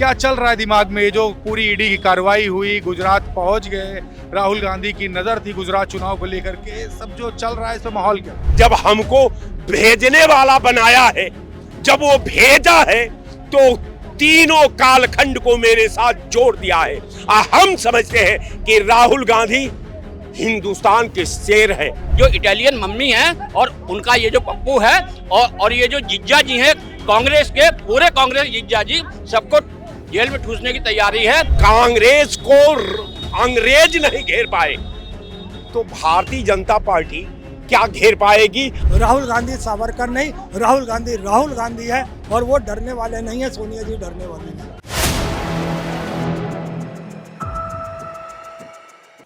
क्या चल रहा है दिमाग में? जो पूरी ईडी की कार्रवाई हुई, गुजरात पहुंच गए, राहुल गांधी की नजर थी गुजरात चुनाव को लेकर के, सब जो चल रहा है इसमें माहौल क्या? जब हमको भेजने वाला बनाया है, जब वो भेजा है तो तीनों कालखंड को मेरे साथ जोड़ दिया है। हम समझते हैं कि राहुल गांधी हिंदुस्तान के शेर है। जो इटालियन मम्मी है और उनका ये जो पप्पू है और ये जो जिज्जा जी हैं कांग्रेस के, पूरे कांग्रेस जिज्जा जी सबको जेल में ठूसने की तैयारी है। कांग्रेस को अंग्रेज नहीं घेर पाए तो भारतीय जनता पार्टी क्या घेर पाएगी? राहुल गांधी सावरकर नहीं, राहुल गांधी है और वो डरने वाले नहीं है। सोनिया जी डरने वाले नहीं।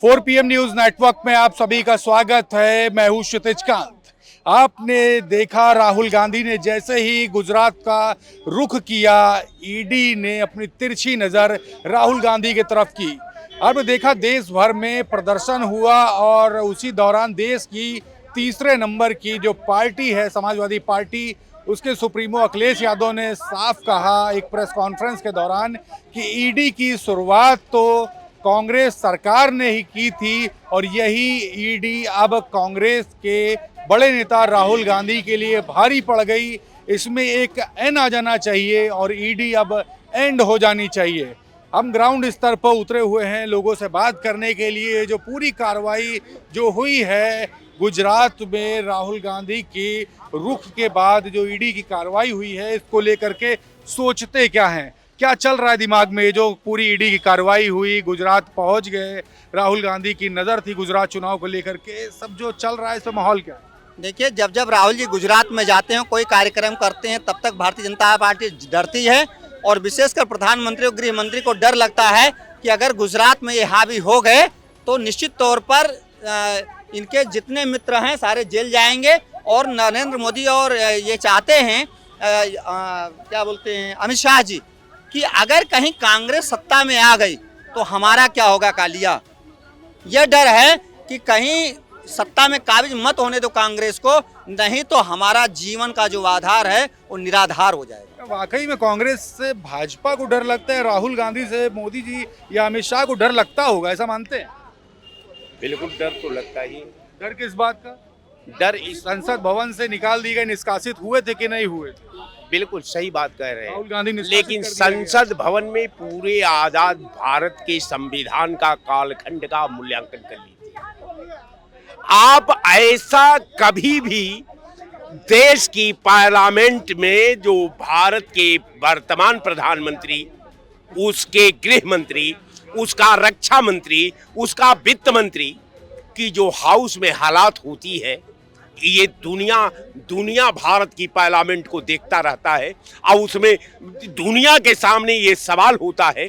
4 PM न्यूज नेटवर्क में आप सभी का स्वागत है। मैं हूं क्षितिज कांत। आपने देखा राहुल गांधी ने जैसे ही गुजरात का रुख किया, ईडी ने अपनी तिरछी नजर राहुल गांधी की तरफ की। आपने देखा देश भर में प्रदर्शन हुआ और उसी दौरान देश की तीसरे नंबर की जो पार्टी है समाजवादी पार्टी, उसके सुप्रीमो अखिलेश यादव ने साफ कहा एक प्रेस कॉन्फ्रेंस के दौरान कि ईडी की शुरुआत तो कांग्रेस सरकार ने ही की थी और यही ईडी अब कांग्रेस के बड़े नेता राहुल गांधी के लिए भारी पड़ गई। इसमें एक एंड आ जाना चाहिए और ईडी अब एंड हो जानी चाहिए। हम ग्राउंड स्तर पर उतरे हुए हैं लोगों से बात करने के लिए। जो पूरी कार्रवाई जो हुई है गुजरात में राहुल गांधी के रुख के बाद जो ईडी की कार्रवाई हुई है, इसको लेकर के सोचते क्या हैं, क्या चल रहा है दिमाग में? जो पूरी ईडी की कार्रवाई हुई, गुजरात पहुंच गए, राहुल गांधी की नज़र थी गुजरात चुनाव को लेकर के, सब जो चल रहा है इसमें माहौल क्या है? देखिए, जब राहुल जी गुजरात में जाते हैं, कोई कार्यक्रम करते हैं, तब तक भारतीय जनता पार्टी डरती है और विशेषकर प्रधानमंत्री और गृह मंत्री को डर लगता है कि अगर गुजरात में ये हावी हो गए तो निश्चित तौर पर इनके जितने मित्र हैं सारे जेल जाएंगे। और नरेंद्र मोदी और ये चाहते हैं क्या बोलते हैं अमित शाह जी कि अगर कहीं कांग्रेस सत्ता में आ गई तो हमारा क्या होगा कालिया। यह डर है कि कहीं सत्ता में काबिज मत होने दो कांग्रेस को, नहीं तो हमारा जीवन का जो आधार है वो निराधार हो जाएगा। वाकई में कांग्रेस से भाजपा को डर लगता है, राहुल गांधी से मोदी जी या अमित शाह को डर लगता होगा, ऐसा मानते हैं? बिल्कुल डर तो लगता ही। डर किस बात का? डर संसद भवन से निकाल दी गए, निष्कासित हुए थे कि नहीं हुए थे? बिल्कुल सही बात कह रहे राहुल हैं, गांधी लेकिन संसद भवन में पूरे आजाद भारत के संविधान का कालखंड का मूल्यांकन कर लीजिए। आप ऐसा कभी भी देश की पार्लियामेंट में जो भारत के वर्तमान प्रधानमंत्री, उसके गृह मंत्री, उसका रक्षा मंत्री, उसका वित्त मंत्री की जो हाउस में हालात होती है, ये दुनिया भारत की पार्लियामेंट को देखता रहता है और उसमें दुनिया के सामने ये सवाल होता है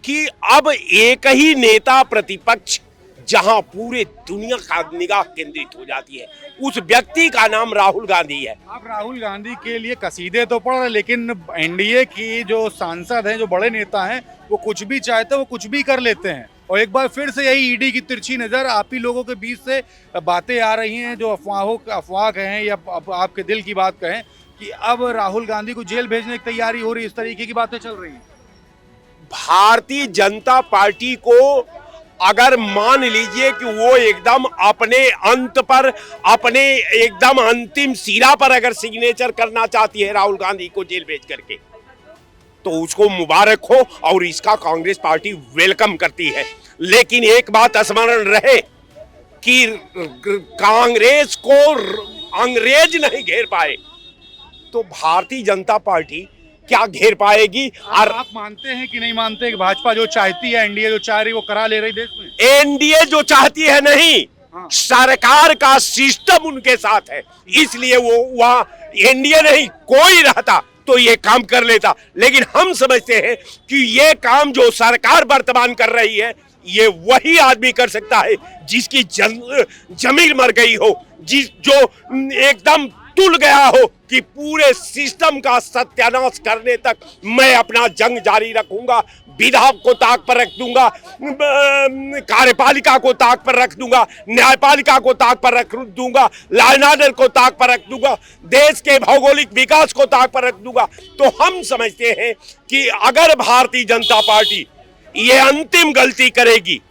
कि अब एक ही नेता प्रतिपक्ष जहां पूरे दुनिया का निगाह केंद्रित हो जाती है, उस व्यक्ति का नाम राहुल गांधी है। आप राहुल गांधी के लिए कसीदे तो पढ़ रहे, लेकिन एनडीए की जो सांसद हैं, जो बड़े नेता हैं, वो कुछ भी चाहते हैं वो कुछ भी कर लेते हैं। और एक बार फिर से यही ईडी की तिरछी नज़र आप ही लोगों के बीच से बातें आ रही हैं, जो अफवाह कहें या आपके दिल की बात कहें कि अब राहुल गांधी को जेल भेजने की तैयारी हो रही, इस तरीके की बातें चल रही हैं। भारतीय जनता पार्टी को अगर मान लीजिए कि वो एकदम अपने अंत पर, अपने एकदम अंतिम सिरा पर अगर सिग्नेचर करना चाहती है राहुल गांधी को जेल भेज करके, तो उसको मुबारक हो और इसका कांग्रेस पार्टी वेलकम करती है। लेकिन एक बात स्मरण रहे कि कांग्रेस को अंग्रेज नहीं घेर पाए तो भारतीय जनता पार्टी क्या घेर पाएगी। और आप मानते हैं कि नहीं मानते कि भाजपा जो चाहती है, एनडीए जो चाह रही, वो करा ले रही देश में? एनडीए जो चाहती है नहीं, सरकार का सिस्टम उनके साथ है, इसलिए वो वहां एनडीए नहीं कोई रहता तो ये काम कर लेता। लेकिन हम समझते हैं कि ये काम जो सरकार वर्तमान कर रही है, ये वही आदमी कर सकता है जिसकी जमीन मर गई हो, जो एकदम तुल गया हो कि पूरे सिस्टम का सत्यानाश करने तक मैं अपना जंग जारी रखूंगा। विधायक को ताक पर रख दूंगा, कार्यपालिका को ताक पर रख दूंगा, न्यायपालिका को ताक पर रख दूंगा, लॉ एंड ऑर्डर को ताक पर रख दूंगा, देश के भौगोलिक विकास को ताक पर रख दूंगा। तो हम समझते हैं कि अगर भारतीय जनता पार्टी ये अंतिम गलती करेगी,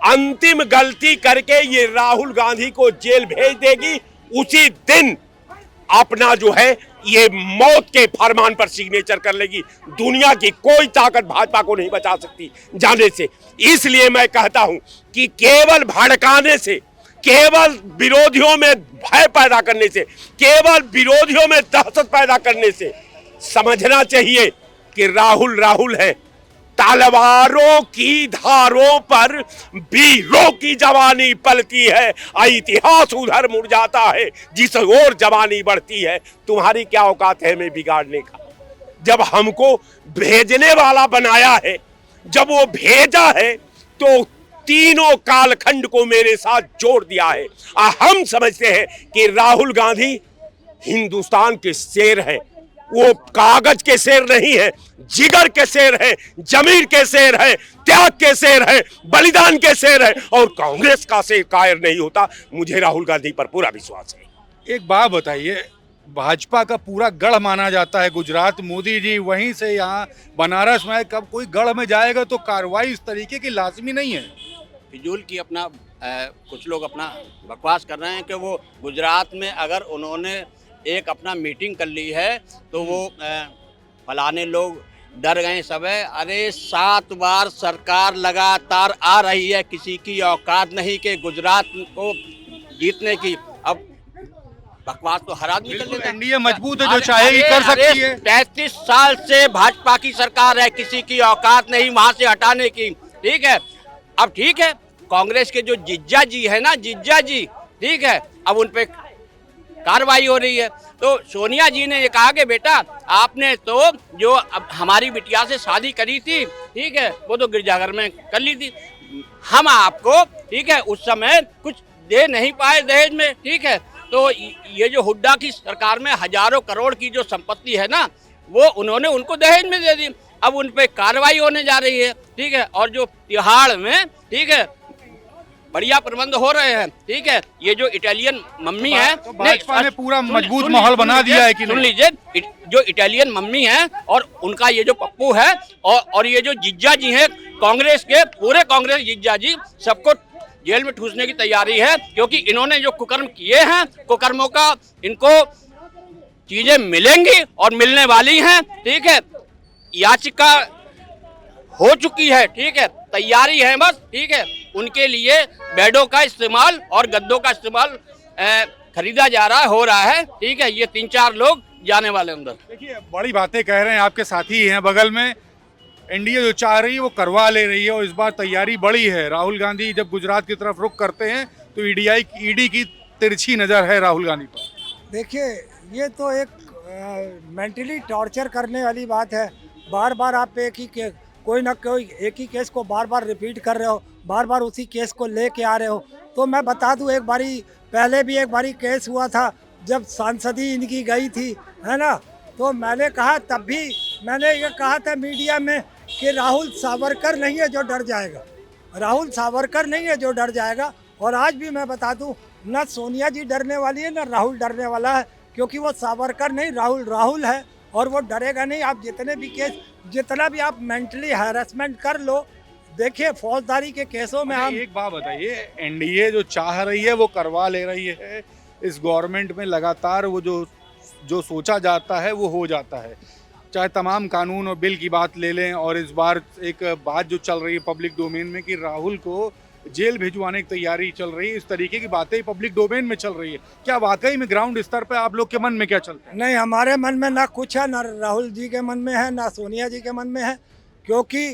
अंतिम गलती करके ये राहुल गांधी को जेल भेज देगी, उसी दिन अपना जो है ये मौत के फरमान पर सिग्नेचर कर लेगी। दुनिया की कोई ताकत भाजपा को नहीं बचा सकती जाने से। इसलिए मैं कहता हूं कि केवल भड़काने से, केवल विरोधियों में भय पैदा करने से, केवल विरोधियों में दहशत पैदा करने से समझना चाहिए कि राहुल राहुल है। तलवारों की धारों पर वीरों की जवानी पलती है, इतिहास उधर मुड़ जाता है जिस ओर जवानी बढ़ती है। तुम्हारी क्या औकात है हमें बिगाड़ने का? जब हमको भेजने वाला बनाया है, जब वो भेजा है तो तीनों कालखंड को मेरे साथ जोड़ दिया है। हम समझते हैं कि राहुल गांधी हिंदुस्तान के शेर है, वो कागज के शेर नहीं है, जिगर के शेर है, जमीर के शेर है, त्याग के शेर है, बलिदान के शेर है। और कांग्रेस का शेर कायर नहीं होता। मुझे राहुल गांधी पर पूरा विश्वास है। एक बात बताइए, भाजपा का पूरा गढ़ माना जाता है गुजरात, मोदी जी वहीं से यहाँ बनारस में, कब कोई गढ़ में जाएगा तो कार्रवाई इस तरीके की लाजमी नहीं है। फिजूल की अपना कुछ लोग अपना बकवास कर रहे हैं कि वो गुजरात में अगर उन्होंने एक अपना मीटिंग कर ली है तो वो फलाने लोग डर गए सब है। अरे 7 बार सरकार लगातार आ रही है, किसी की औकात नहीं कि गुजरात को जीतने की। अब बकवास तो हर आदमी कर लेता है। एनडीए मजबूत है, जो चाहेगी कर सकती है। 33 साल से भाजपा की सरकार है, किसी की औकात नहीं वहां से हटाने की। ठीक है, अब ठीक है, कांग्रेस के जो जिज्जा जी है ना, जिज्जा जी, ठीक है, अब उन पे कार्रवाई हो रही है। तो सोनिया जी ने ये कहा कि बेटा आपने तो जो अब हमारी बिटिया से शादी करी थी, ठीक है, वो तो गिरजाघर में कर ली थी, हम आपको, ठीक है, उस समय कुछ दे नहीं पाए दहेज में। ठीक है, तो ये जो हुड्डा की सरकार में हजारों करोड़ की जो संपत्ति है ना, वो उन्होंने उनको दहेज में दे दी। अब उन पे कार्रवाई होने जा रही है। ठीक है, और जो तिहाड़ में, ठीक है, बढ़िया प्रबंध हो रहे हैं। ठीक है, ये जो इटालियन मम्मी है, तो भाजपा ने पूरा मजबूत माहौल बना दिया है कि सुन लीजिए, जो इटालियन मम्मी है और उनका ये जो पप्पू है और ये जो जिज्जा जी हैं कांग्रेस के, पूरे कांग्रेस जिज्जा जी, सबको जेल में ठूसने की तैयारी है। क्योंकि इन्होंने जो कुकर्म किए हैं, कुकर्मों का इनको चीजें मिलेंगी और मिलने वाली हैं। ठीक है, याचिका हो चुकी है, ठीक है, तैयारी है बस। ठीक है, उनके लिए बेडों का इस्तेमाल और गद्दों का इस्तेमाल खरीदा जा रहा है, हो रहा है। ठीक है, ये 3-4 लोग जाने वाले अंदर। देखिए, बड़ी बातें कह रहे हैं, आपके साथी हैं बगल में। एनडीए जो चाह रही है वो करवा ले रही है और इस बार तैयारी बड़ी है। राहुल गांधी जब गुजरात की तरफ रुख करते हैं तो ईडी की तिरछी नजर है राहुल गांधी पर। देखिए, ये तो एक मेंटली टॉर्चर करने वाली बात है। बार बार आप कोई ना कोई एक ही केस को बार बार रिपीट कर रहे हो, बार बार उसी केस को लेके आ रहे हो। तो मैं बता दूं, एक बारी पहले भी एक बारी केस हुआ था जब सांसदी इनकी गई थी, है ना, तो मैंने कहा, तब भी मैंने ये कहा था मीडिया में कि राहुल सावरकर नहीं है जो डर जाएगा, राहुल सावरकर नहीं है जो डर जाएगा। और आज भी मैं बता दूं, ना सोनिया जी डरने वाली है ना राहुल डरने वाला है, क्योंकि वो सावरकर नहीं, राहुल है और वो डरेगा नहीं। आप जितने भी केस, जितना भी आप मेंटली हैरेसमेंट कर लो, देखिए फौजदारी के केसों में हम। एक बात बताइए, एनडीए जो चाह रही है वो करवा ले रही है। इस गवर्नमेंट में लगातार वो जो सोचा जाता है वो हो जाता है। चाहे तमाम कानून और बिल की बात ले लें, और इस बार एक बात जो चल रही है पब्लिक डोमेन में कि राहुल को जेल भिजवाने की तैयारी चल रही है, इस तरीके की बातें पब्लिक डोमेन में चल रही है। क्या वाकई में ग्राउंड स्तर पे आप लोग के मन में क्या चलता है? नहीं, हमारे मन में ना कुछ है, ना राहुल जी के मन में है, ना सोनिया जी के मन में है, क्योंकि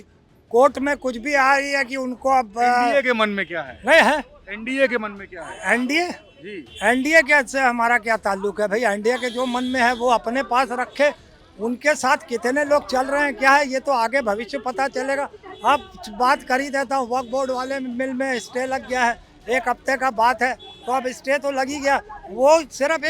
कोर्ट में कुछ भी आ रही है कि उनको अब। एनडीए के मन में क्या है? नहीं है, एनडीए के मन में क्या है? एनडीए जी, एनडीए के से हमारा क्या ताल्लुक है भाई? एनडीए के जो मन में है वो अपने पास रखे। उनके साथ कितने लोग चल रहे हैं क्या है, ये तो आगे भविष्य पता चलेगा। अब बात कर ही देता हूँ, वक्फ बोर्ड वाले मिल में स्टे लग गया है, 1 हफ्ते का बात है, तो अब स्टे तो लग ही गया। वो सिर्फ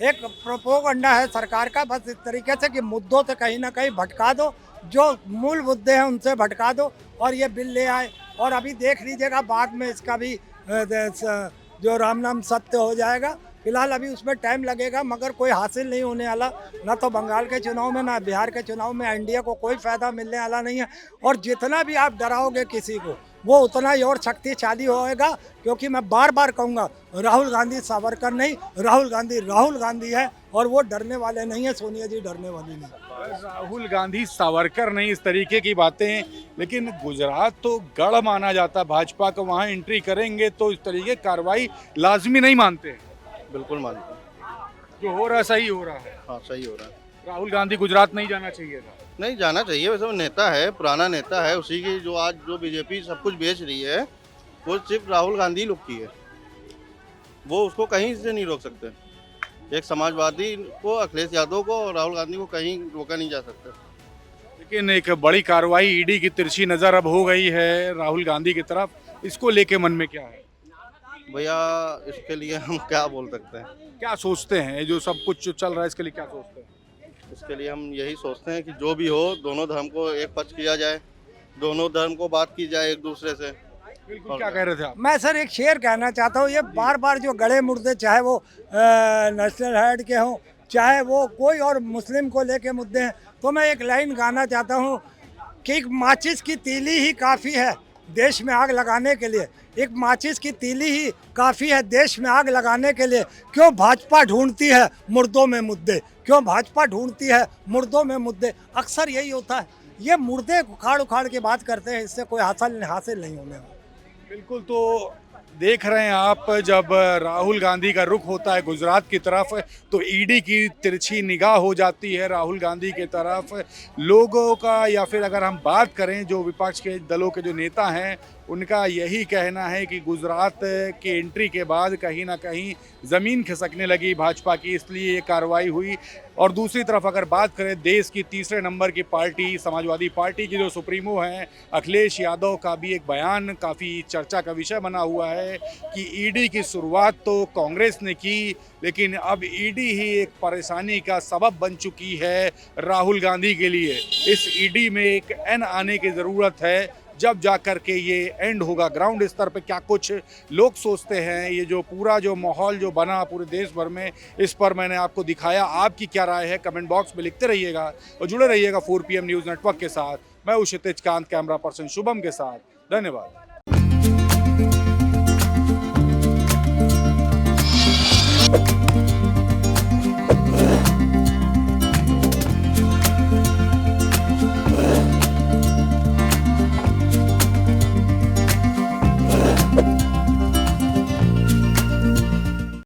एक प्रोपोगंडा है सरकार का, बस इस तरीके से कि मुद्दों से कहीं ना कहीं भटका दो, जो मूल मुद्दे हैं उनसे भटका दो और ये बिल ले आए। और अभी देख लीजिएगा बाद में इसका भी जो राम नाम सत्य हो जाएगा। फिलहाल अभी उसमें टाइम लगेगा, मगर कोई हासिल नहीं होने वाला, ना तो बंगाल के चुनाव में ना बिहार के चुनाव में एनडीए को कोई फायदा मिलने वाला नहीं है। और जितना भी आप डराओगे किसी को, वो उतना ही और शक्तिशाली होएगा, क्योंकि मैं बार बार कहूँगा, राहुल गांधी सावरकर नहीं, राहुल गांधी है, और वो डरने वाले नहीं है। सोनिया जी डरने वाली नहीं। राहुल गांधी सावरकर नहीं, इस तरीके की बातें, लेकिन गुजरात तो गढ़ माना जाता भाजपा को, वहाँ एंट्री करेंगे तो इस तरीके की कार्रवाई लाजमी नहीं मानते। बिल्कुल मानते हैं। जो हो रहा सही हो रहा है। हाँ, सही हो रहा है। राहुल गांधी गुजरात नहीं जाना चाहिए था। नहीं जाना चाहिए, वैसे वो नेता है, पुराना नेता है, उसी की जो आज जो बीजेपी सब कुछ बेच रही है वो सिर्फ राहुल गांधी लोग की है, वो उसको कहीं से नहीं रोक सकते। एक समाजवादी को, अखिलेश यादव को और राहुल गांधी को कहीं रोका नहीं जा सकता। लेकिन एक बड़ी कार्रवाई ईडी की तिरछी नजर अब हो गई है राहुल गांधी की तरफ, इसको लेके मन में क्या है? भैया इसके लिए हम क्या बोल सकते हैं? क्या सोचते हैं, जो सब कुछ जो चल रहा है इसके लिए क्या सोचते हैं? इसके लिए हम यही सोचते हैं कि जो भी हो, दोनों धर्म को एक पक्ष किया जाए, दोनों धर्म को बात की जाए एक दूसरे से। बिल्कुल, क्या कह रहे थे आप? मैं सर एक शेर कहना चाहता हूँ, ये बार बार जो गड़े मुर्दे, चाहे वो नेशनल हेड के हों, चाहे वो कोई और मुस्लिम को लेके मुद्दे हैं, तो मैं एक लाइन गाना चाहता हूँ कि एक माचिस की तीली ही काफ़ी है देश में आग लगाने के लिए। एक माचिस की तीली ही काफ़ी है देश में आग लगाने के लिए। क्यों भाजपा ढूंढती है मुर्दों में मुद्दे, क्यों भाजपा ढूंढती है मुर्दों में मुद्दे? अक्सर यही होता है, ये मुर्दे उखाड़ उखाड़ के बात करते हैं, इससे कोई हासिल नहीं होने वाला। बिल्कुल, तो देख रहे हैं आप, जब राहुल गांधी का रुख होता है गुजरात की तरफ तो ईडी की तिरछी निगाह हो जाती है राहुल गांधी की तरफ। लोगों का, या फिर अगर हम बात करें जो विपक्ष के दलों के जो नेता हैं, उनका यही कहना है कि गुजरात के एंट्री के बाद कहीं ना कहीं ज़मीन खिसकने लगी भाजपा की, इसलिए ये कार्रवाई हुई। और दूसरी तरफ अगर बात करें देश की तीसरे नंबर की पार्टी समाजवादी पार्टी की जो सुप्रीमो हैं अखिलेश यादव का भी एक बयान काफ़ी चर्चा का विषय बना हुआ है कि ईडी की शुरुआत तो कांग्रेस ने की, लेकिन अब ईडी ही एक परेशानी का सबब बन चुकी है राहुल गांधी के लिए। इस ईडी में एक एंड आने की ज़रूरत है, जब जा कर के ये एंड होगा। ग्राउंड स्तर पे क्या कुछ लोग सोचते हैं, ये जो पूरा जो माहौल जो बना पूरे देश भर में, इस पर मैंने आपको दिखाया। आपकी क्या राय है कमेंट बॉक्स में लिखते रहिएगा और जुड़े रहिएगा 4PM न्यूज़ नेटवर्क के साथ। मैं हूं क्षितिज कांत, कैमरा पर्सन शुभम के साथ। धन्यवाद।